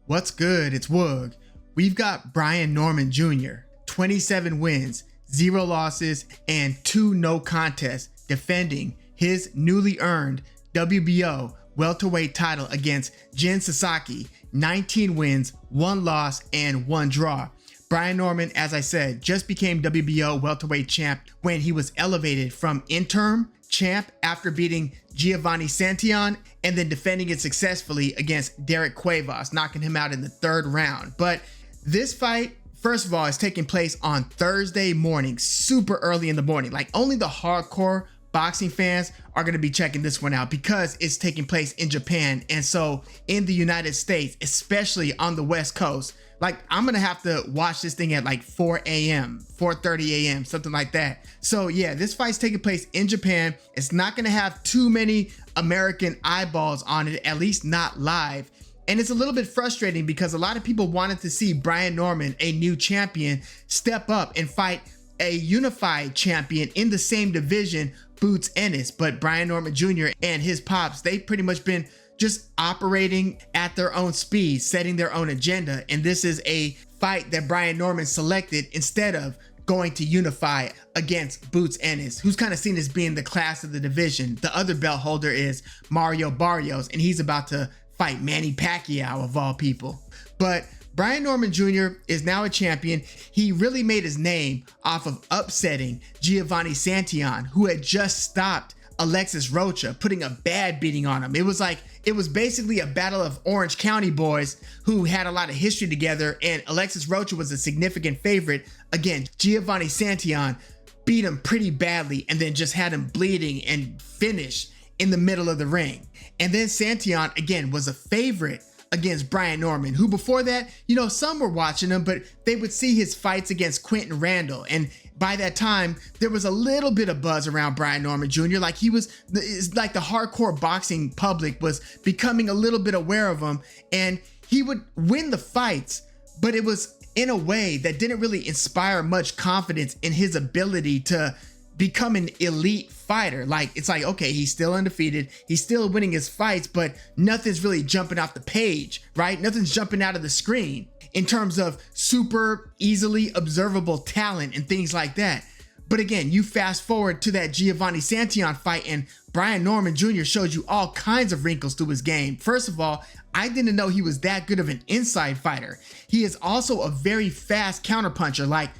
What's good? It's Woog. We've got Brian Norman Jr., 27 wins, 0 losses, and 2 no contests, defending his newly earned WBO welterweight title against Jin Sasaki, 19 wins, 1 loss, and 1 draw. Brian Norman, as I said, just became WBO welterweight champ when he was elevated from interim champ after beating Giovanni Santillan and then defending it successfully against Derek Cuevas, knocking him out in the 3rd round. But this fight, first of all, is taking place on Thursday morning, super early in the morning. Like, only the hardcore boxing fans are going to be checking this one out because it's taking place in Japan. And so in the United States, especially on the West Coast, like, I'm going to have to watch this thing at like 4 a.m., 4:30 a.m., something like that. So yeah, this fight's taking place in Japan. It's not going to have too many American eyeballs on it, at least not live. And it's a little bit frustrating because a lot of people wanted to see Brian Norman, a new champion, step up and fight a unified champion in the same division, Bout Ennis. But Brian Norman Jr. and his pops, they've pretty much been just operating at their own speed, setting their own agenda. And this is a fight that Brian Norman selected instead of going to unify against Bout Ennis, who's kind of seen as being the class of the division. The other belt holder is Mario Barrios, and he's about to fight Manny Pacquiao of all people. But Brian Norman Jr. is now a champion. He really made his name off of upsetting Giovanni Santillan, who had just stopped Alexis Rocha, putting a bad beating on him. It was basically a battle of Orange County boys who had a lot of history together, and Alexis Rocha was a significant favorite. Again, Giovanni Santillan beat him pretty badly and then just had him bleeding and finished in the middle of the ring. And then Santillan, again, was a favorite against Brian Norman, who before that, some were watching him, but they would see his fights against Quentin Randall. And by that time, there was a little bit of buzz around Brian Norman Jr. Like, it's like the hardcore boxing public was becoming a little bit aware of him, and he would win the fights, but it was in a way that didn't really inspire much confidence in his ability to become an elite fighter. Like, it's like, okay, he's still undefeated, he's still winning his fights, but nothing's really jumping off the page, right? Nothing's jumping out of the screen in terms of super easily observable talent and things like that. But again, you fast forward to that Giovanni Santillan fight, and Brian Norman Jr. showed you all kinds of wrinkles to his game. First of all, I didn't know he was that good of an inside fighter. He is also a very fast counterpuncher. Like,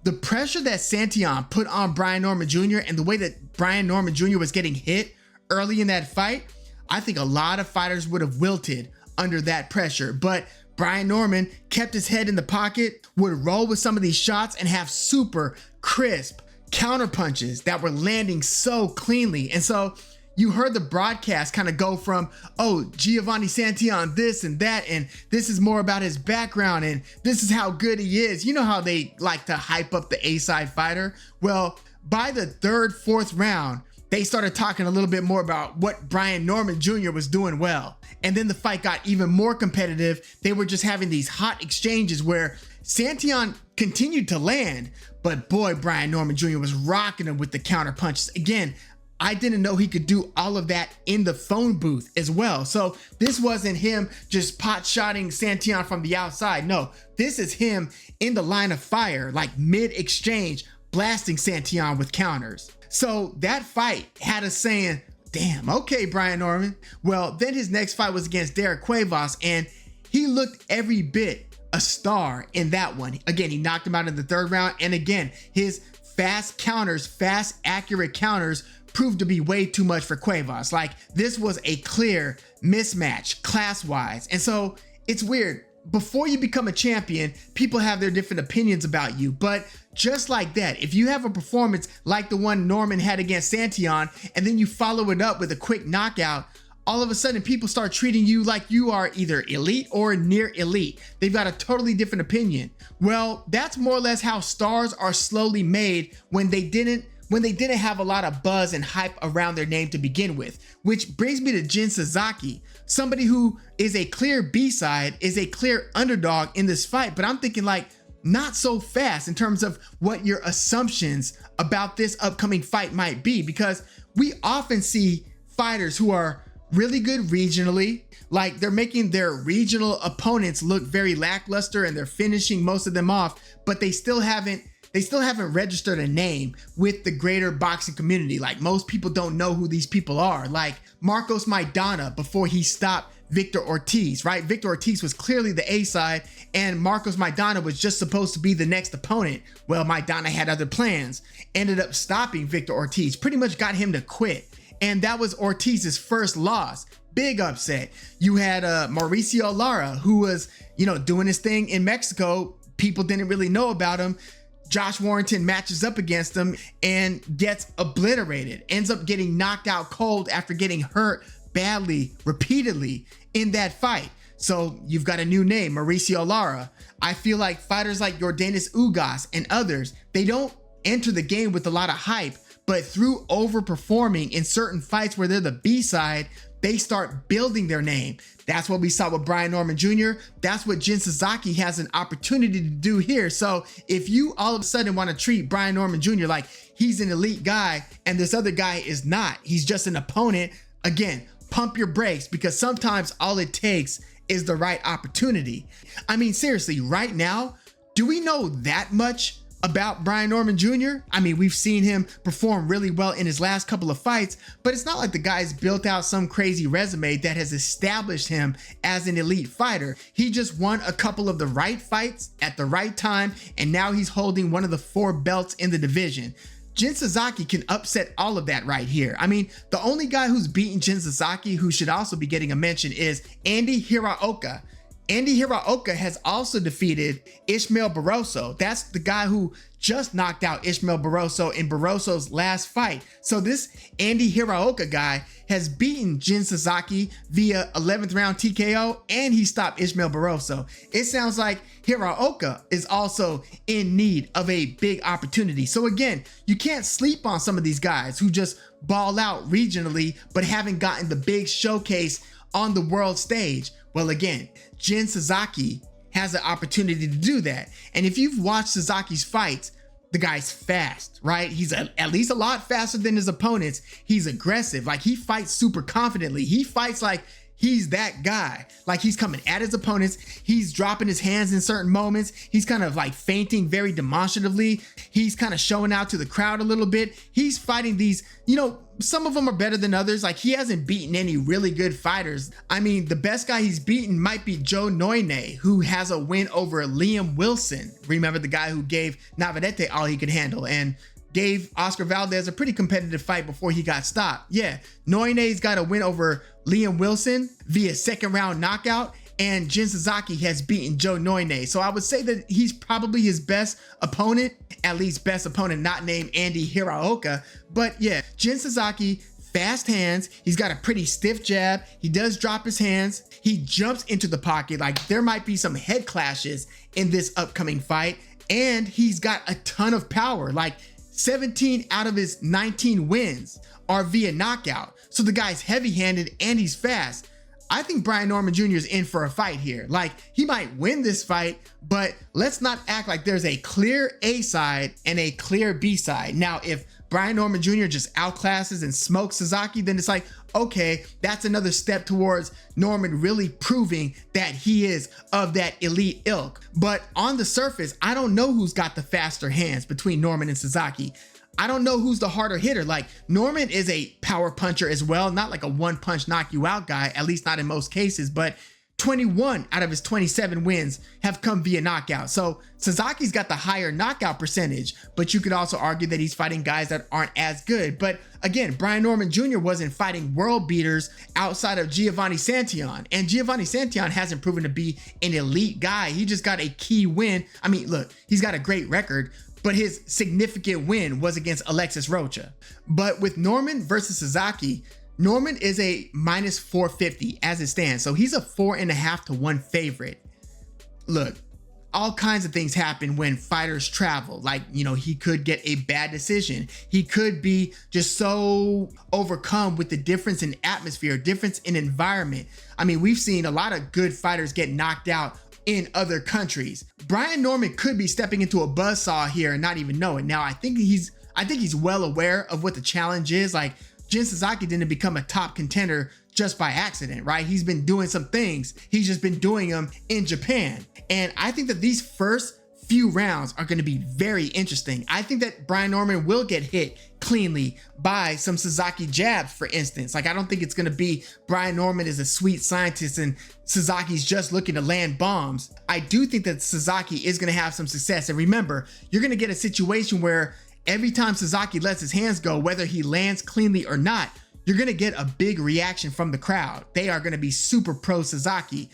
the pressure that Santillan put on Brian Norman Jr. and the way that Brian Norman Jr. was getting hit early in that fight, I think a lot of fighters would have wilted under that pressure. But Brian Norman kept his head in the pocket, would roll with some of these shots, and have super crisp counter punches that were landing so cleanly. And so you heard the broadcast kind of go from, oh, Giovanni Santillan this and that, and this is more about his background, and this is how good he is. You know how they like to hype up the A-side fighter? Well, by the 3rd, 4th round, they started talking a little bit more about what Brian Norman Jr. was doing well. And then the fight got even more competitive. They were just having these hot exchanges where Santillan continued to land, but boy, Brian Norman Jr. was rocking him with the counter punches. Again, I didn't know he could do all of that in the phone booth as well. So this wasn't him just pot-shotting Santillan from the outside. No, this is him in the line of fire, like mid-exchange, blasting Santillan with counters. So that fight had us saying, damn, okay, Brian Norman. Well, then his next fight was against Derek Cuevas, and he looked every bit a star in that one. Again, he knocked him out in the 3rd round, and again, his fast counters, fast, accurate counters proved to be way too much for Cuevas. Like, this was a clear mismatch class-wise. And so it's weird. Before you become a champion, people have their different opinions about you. But just like that, if you have a performance like the one Norman had against Santillan, and then you follow it up with a quick knockout, all of a sudden people start treating you like you are either elite or near elite. They've got a totally different opinion. Well, that's more or less how stars are slowly made when they didn't have a lot of buzz and hype around their name to begin with. Which brings me to Jin Sasaki, somebody who is a clear B-side, is a clear underdog in this fight, but I'm thinking, like, not so fast in terms of what your assumptions about this upcoming fight might be, because we often see fighters who are really good regionally, Like, they're making their regional opponents look very lackluster, and they're finishing most of them off, but they still haven't registered a name with the greater boxing community. Like, most people don't know who these people are. Like Marcos Maidana before he stopped Victor Ortiz, right? Victor Ortiz was clearly the A side, and Marcos Maidana was just supposed to be the next opponent. Well, Maidana had other plans, ended up stopping Victor Ortiz, pretty much got him to quit. And that was Ortiz's first loss. Big upset. You had Mauricio Lara, who was, doing his thing in Mexico. People didn't really know about him. Josh Warrington matches up against him and gets obliterated, ends up getting knocked out cold after getting hurt badly, repeatedly in that fight. So you've got a new name, Mauricio Lara. I feel like fighters like Yordenis Ugas and others, they don't enter the game with a lot of hype, but through overperforming in certain fights where they're the B-side, they start building their name. That's what we saw with Brian Norman Jr. That's what Jin Sasaki has an opportunity to do here. So if you all of a sudden want to treat Brian Norman Jr. like he's an elite guy and this other guy is not, he's just an opponent, again, pump your brakes, because sometimes all it takes is the right opportunity. I mean, seriously, right now, do we know that much about Brian Norman Jr.? I mean, we've seen him perform really well in his last couple of fights, but it's not like the guy's built out some crazy resume that has established him as an elite fighter. He just won a couple of the right fights at the right time, and now he's holding one of the 4 belts in the division. Jin Sasaki can upset all of that right here. I mean, the only guy who's beaten Jin Sasaki who should also be getting a mention is Andy Hiraoka. Andy Hiraoka has also defeated Ishmael Barroso. That's the guy who just knocked out Ishmael Barroso in Barroso's last fight. So this Andy Hiraoka guy has beaten Jin Sasaki via 11th round TKO, and he stopped Ishmael Barroso. It sounds like Hiraoka is also in need of a big opportunity. So again, you can't sleep on some of these guys who just ball out regionally but haven't gotten the big showcase on the world stage. Well, again, Jin Sasaki has the opportunity to do that. And if you've watched Sasaki's fights, the guy's fast, right? He's at least a lot faster than his opponents. He's aggressive. Like, he fights super confidently. He fights like he's that guy. Like, he's coming at his opponents. He's dropping his hands in certain moments. He's kind of like feinting very demonstratively. He's kind of showing out to the crowd a little bit. He's fighting these, some of them are better than others. Like, he hasn't beaten any really good fighters. I mean, the best guy he's beaten might be Joe Noine, who has a win over Liam Wilson. Remember, the guy who gave Navarrete all he could handle and gave Oscar Valdez a pretty competitive fight before he got stopped. Yeah, Noine's got a win over Liam Wilson via 2nd round knockout, and Jin Sasaki has beaten Joe Noine. So I would say that he's probably his best opponent, at least best opponent not named Andy Hiraoka. But yeah, Jin Sasaki, fast hands. He's got a pretty stiff jab. He does drop his hands. He jumps into the pocket. Like, there might be some head clashes in this upcoming fight, and he's got a ton of power. Like, 17 out of his 19 wins are via knockout. So the guy's heavy-handed and he's fast. I think Brian Norman Jr. is in for a fight here. Like, he might win this fight, but let's not act like there's a clear A side and a clear B side. Now, if Brian Norman Jr. just outclasses and smokes Sasaki, then it's like, okay, that's another step towards Norman really proving that he is of that elite ilk. But on the surface, I don't know who's got the faster hands between Norman and Sasaki. I don't know who's the harder hitter. Like, Norman is a power puncher as well, not like a one punch knock you out guy, at least not in most cases, but 21 out of his 27 wins have come via knockout. So Sasaki's got the higher knockout percentage, but you could also argue that he's fighting guys that aren't as good. But again, Brian Norman Jr. wasn't fighting world beaters outside of Giovanni Santillan, and Giovanni Santillan hasn't proven to be an elite guy. He just got a key win. I mean, look, he's got a great record, but his significant win was against Alexis Rocha. But with Norman versus Sasaki, Norman is a minus 450 as it stands. So he's a 4.5 to 1 favorite. Look, all kinds of things happen when fighters travel. Like, he could get a bad decision. He could be just so overcome with the difference in atmosphere, difference in environment. I mean, we've seen a lot of good fighters get knocked out in other countries. Brian Norman could be stepping into a buzzsaw here and not even know it. Now, I think he's well aware of what the challenge is. Like, Jin Sasaki didn't become a top contender just by accident, right? He's been doing some things. He's just been doing them in Japan. And I think that these first few rounds are going to be very interesting. I think that Brian Norman will get hit cleanly by some Sasaki jabs, for instance. Like, I don't think it's going to be Brian Norman is a sweet scientist and Sasaki's just looking to land bombs. I do think that Sasaki is going to have some success. And remember, you're going to get a situation where every time Sasaki lets his hands go, whether he lands cleanly or not, you're going to get a big reaction from the crowd. They are going to be super pro Sasaki.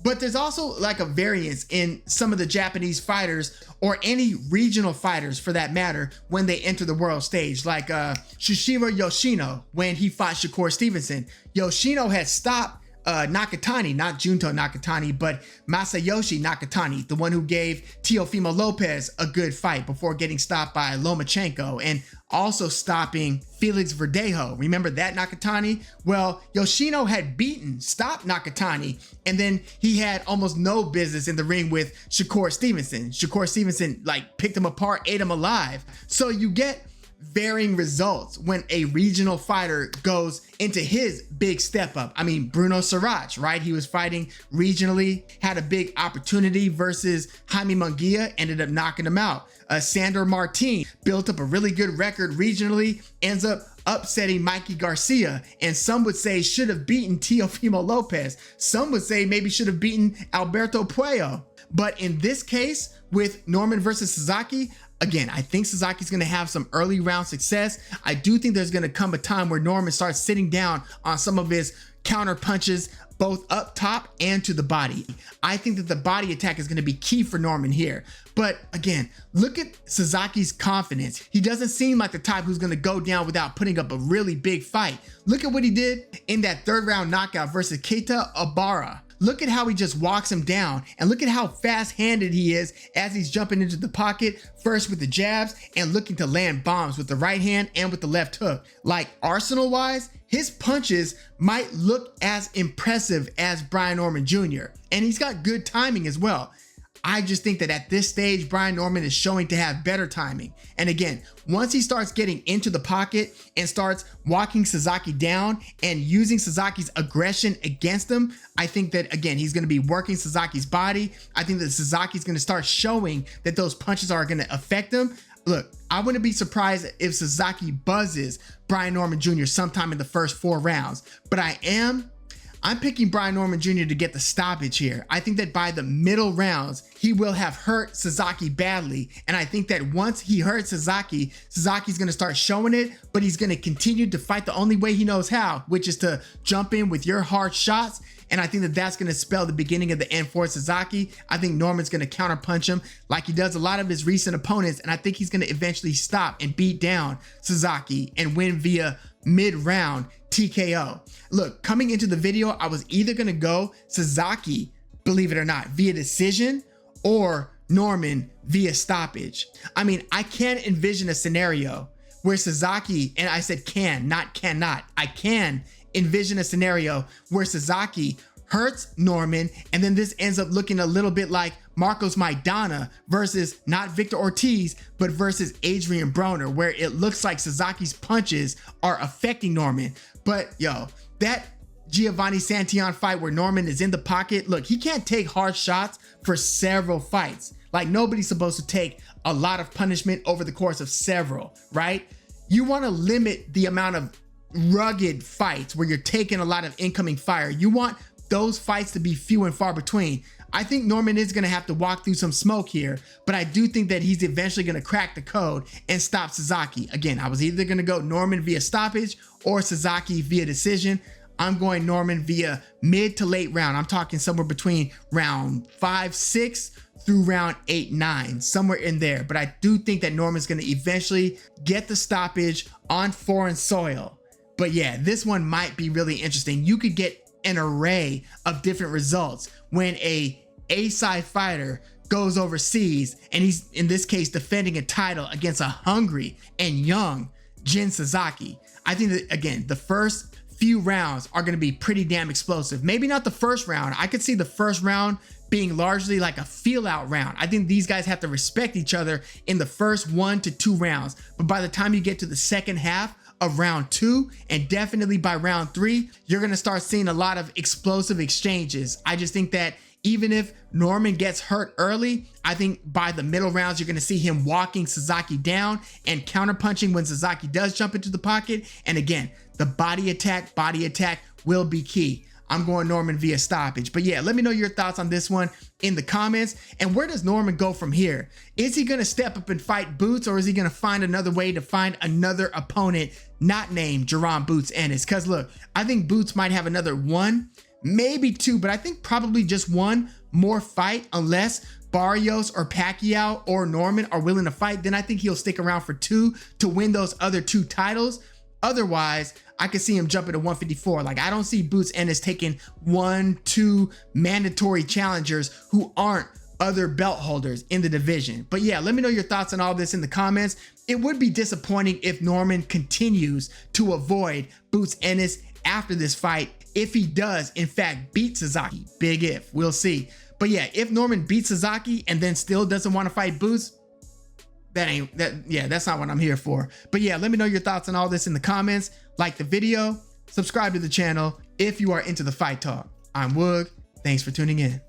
But there's also like a variance in some of the Japanese fighters, or any regional fighters for that matter, when they enter the world stage, like Shushiro Yoshino when he fought Shakur Stevenson. Yoshino had stopped Nakatani, not Junto Nakatani, but Masayoshi Nakatani, the one who gave Teofimo Lopez a good fight before getting stopped by Lomachenko, and also stopping Felix Verdejo. Remember that Nakatani? Well, Yoshino had stopped Nakatani, and then he had almost no business in the ring with Shakur Stevenson. Shakur Stevenson like picked him apart, ate him alive. So you get varying results when a regional fighter goes into his big step up. I mean, Bruno Sirach, right? He was fighting regionally, had a big opportunity versus Jaime Munguia, ended up knocking him out. Sandor Martin built up a really good record regionally, ends up upsetting Mikey Garcia, and some would say should have beaten Teofimo Lopez. Some would say maybe should have beaten Alberto Puello. But in this case, with Norman versus Sasaki, again, I think Sasaki's going to have some early round success. I do think there's going to come a time where Norman starts sitting down on some of his counter punches, both up top and to the body. I think that the body attack is going to be key for Norman here. But again, look at Sasaki's confidence. He doesn't seem like the type who's going to go down without putting up a really big fight. Look at what he did in that third round knockout versus Keita Obara. Look at how he just walks him down, and look at how fast-handed he is as he's jumping into the pocket, first with the jabs and looking to land bombs with the right hand and with the left hook. Like, arsenal-wise, his punches might look as impressive as Brian Norman Jr., and he's got good timing as well. I just think that at this stage, Brian Norman is showing to have better timing. And again, once he starts getting into the pocket and starts walking Sasaki down and using Sasaki's aggression against him, I think that, again, he's going to be working Sasaki's body. I think that Sasaki's going to start showing that those punches are going to affect him. Look, I wouldn't be surprised if Sasaki buzzes Brian Norman Jr. sometime in the first 4 rounds, but I'm picking Brian Norman Jr. to get the stoppage here. I think that by the middle rounds, he will have hurt Sasaki badly. And I think that once he hurts Sasaki, Sasaki's going to start showing it, but he's going to continue to fight the only way he knows how, which is to jump in with your hard shots. And I think that that's going to spell the beginning of the end for Sasaki. I think Norman's going to counterpunch him like he does a lot of his recent opponents. And I think he's going to eventually stop and beat down Sasaki and win via mid-round TKO. Look, coming into the video, I was either going to go Sasaki, believe it or not, via decision, or Norman via stoppage. I mean, I can't envision a scenario where Sasaki, and I said can, not cannot, I can envision a scenario where Sasaki hurts Norman, and then this ends up looking a little bit like Marcos Maidana versus not Victor Ortiz, but versus Adrian Broner, where it looks like Sasaki's punches are affecting Norman. But yo, that Giovanni Santillan fight where Norman is in the pocket, look, he can't take hard shots for several fights. Like, nobody's supposed to take a lot of punishment over the course of several, right? You want to limit the amount of rugged fights where you're taking a lot of incoming fire. You want those fights to be few and far between. I think Norman is going to have to walk through some smoke here, but I do think that he's eventually going to crack the code and stop Sasaki. Again, I was either going to go Norman via stoppage or Sasaki via decision. I'm going Norman via mid to late round. I'm talking somewhere between round 5, 6 through round 8, 9, somewhere in there. But I do think that Norman's going to eventually get the stoppage on foreign soil. But yeah, this one might be really interesting. You could get an array of different results when A-side fighter goes overseas and he's, in this case, defending a title against a hungry and young Jin Sasaki. I think that, again, the first few rounds are going to be pretty damn explosive. Maybe not the first round. I could see the first round being largely like a feel out round. I think these guys have to respect each other in the first 1 to 2 rounds. But by the time you get to the second half of round 2, and definitely by round 3, you're gonna start seeing a lot of explosive exchanges. I just think that even if Norman gets hurt early, I think by the middle rounds, you're gonna see him walking Sasaki down and counterpunching when Sasaki does jump into the pocket. And again, the body attack will be key. I'm going Norman via stoppage. But yeah, let me know your thoughts on this one in the comments. And where does Norman go from here? Is he gonna step up and fight Boots, or is he gonna find another way to find another opponent not named Jerron Boots Ennis? Because look, I think Boots might have another 1, maybe 2, but I think probably just 1 more fight, unless Barrios or Pacquiao or Norman are willing to fight. Then I think he'll stick around for 2 to win those other 2 titles. Otherwise, I could see him jumping to 154. Like, I don't see Boots Ennis taking 1, 2 mandatory challengers who aren't other belt holders in the division. But yeah, let me know your thoughts on all this in the comments. It would be disappointing if Norman continues to avoid Boots Ennis after this fight, if he does in fact beat Sasaki. Big if, we'll see. But yeah, if Norman beats Sasaki and then still doesn't want to fight Boots, that's not what I'm here for. But yeah, let me know your thoughts on all this in the comments. Like the video, subscribe to the channel if you are into the fight talk. I'm Woog. Thanks for tuning in.